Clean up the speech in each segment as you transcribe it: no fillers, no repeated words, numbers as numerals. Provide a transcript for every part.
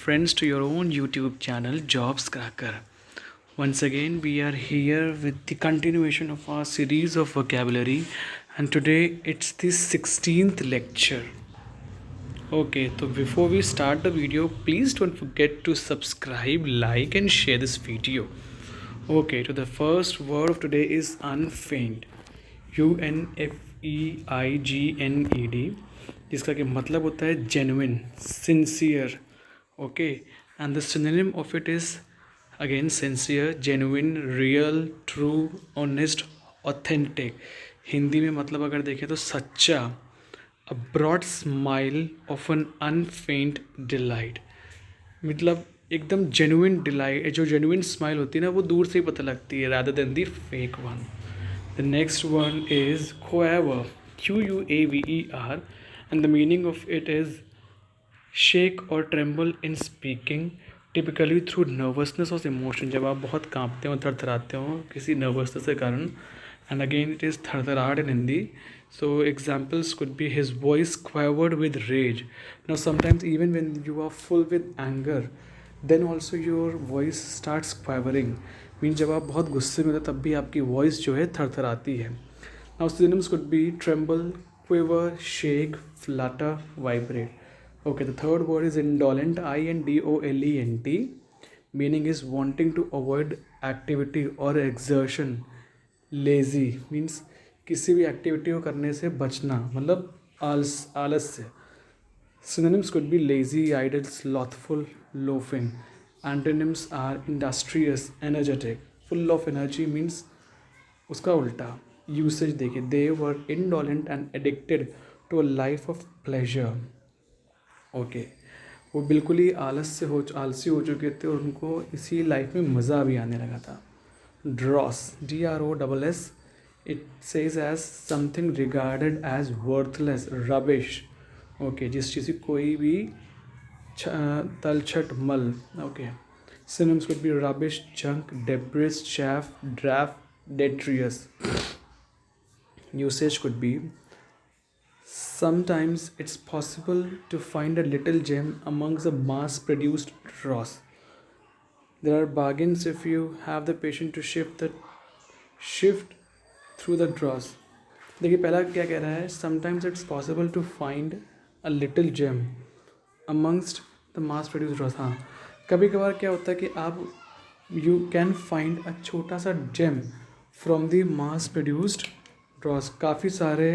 friends to your own YouTube channel Jobs Cracker. Once again, we are here with the continuation of our series of vocabulary, and today it's the 16th lecture. Okay, so before we start the video, please don't forget to subscribe, like, and share this video. Okay, so the first word of today is unfeigned. UNFEIGNED, जिसका कि मतलब होता है genuine, sincere. Okay, and the synonym of it is again sincere, genuine, real, true, honest, authentic. Hindi में मतलब अगर देखें तो सच्चा. A broad smile of an unfeigned delight. मतलब एकदम जेन्युइन डिलाइट, जो जेन्युइन स्माइल होती है ना, वो दूर से ही पता लगती है rather than the fake one. The next one is quaver. QUAVER, and the meaning of it is shake or tremble in speaking, typically through nervousness or emotion. जब आप बहुत कांपते हो, थरथराते हो किसी नर्वसनेस के कारण. And again it is थरथराहट in Hindi. So examples could be his voice quivered with rage. Now sometimes even when you are full with anger, then also your voice starts quivering. Means जब आप बहुत गुस्से में होते तब भी आपकी voice जो है थरथराती है. Now synonyms could be tremble, quiver, shake, flutter, vibrate. Okay, the third word is indolent. INDOLENT. Meaning is wanting to avoid activity or exertion. Lazy means किसी भी एक्टिविटी को करने से बचना, मतलब आलस से. Synonyms could be lazy, idle, slothful, loafing. Antonyms are industrious, energetic. Full of energy means उसका उल्टा. यूसेज देखिए, दे वर indolent and addicted to a life of pleasure. Okay, वो बिल्कुल ही आलसी हो चुके थे और उनको इसी लाइफ में मज़ा भी आने लगा था. Dross, DROSS, it says as something regarded as worthless, rubbish. Okay, जिस चीज़ की कोई भी तलछट मल. Okay, synonyms could be rubbish, junk, debris, chaff, draft, detritus. Usage could be sometimes it's possible to find a little gem amongst the mass-produced dross. There are bargains if you have the patience to shift through the dross. देखिए पहला क्या कह रहा है, sometimes it's possible to find a little gem amongst the mass produce dross. हाँ, कभी कभार क्या होता है कि आप यू कैन फाइंड अ छोटा सा gem from the mass produced dross. काफ़ी सारे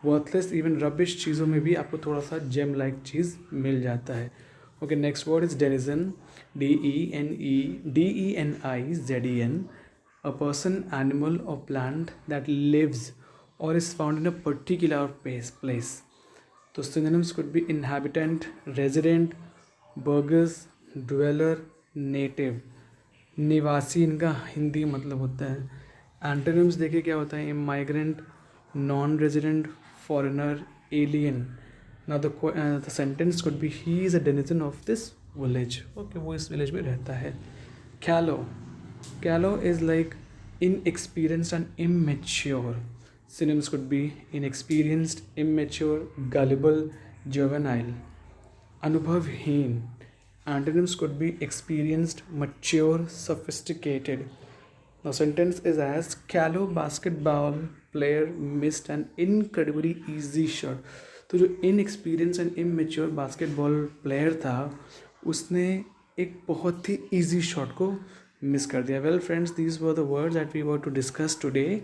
वर्थलेस इवन रबिश चीज़ों में भी आपको थोड़ा सा जेम लाइक चीज़ मिल जाता है. Okay, next word is denizen. DENIZEN. A person, animal, or plant that lives or is found in a particular place. So synonyms could be inhabitant, resident, burgess, dweller, native. निवासी इनका हिंदी मतलब होता है. Antonyms देखिए क्या होता है, immigrant, non-resident, foreigner, alien. Now the sentence could be he is a denizen of this village. Okay, वो इस village में रहता है. Callow. Callow is like inexperienced and immature. Synonyms could be inexperienced, immature, gullible, juvenile. अनुभवहीन. Antonyms could be experienced, mature, sophisticated. Now sentence is as callow basketball player missed an incredibly easy shot. तो जो inexperience and immature basketball player था उसने एक बहुत ही easy shot को miss कर दिया. Well friends, these were the words that we were to discuss today,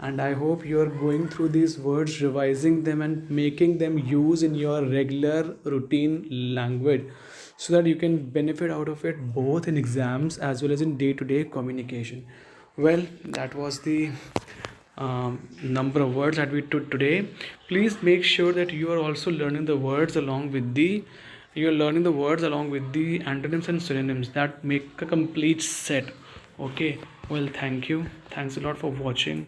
and I hope you are going through these words, revising them and making them use in your regular routine language, so that you can benefit out of it both in exams as well as in day-to-day communication. Well, that was the number of words that we took today. Please make sure that you are also learning the words along with the antonyms and synonyms that make a complete set. Okay, well, thank you. Thanks a lot for watching.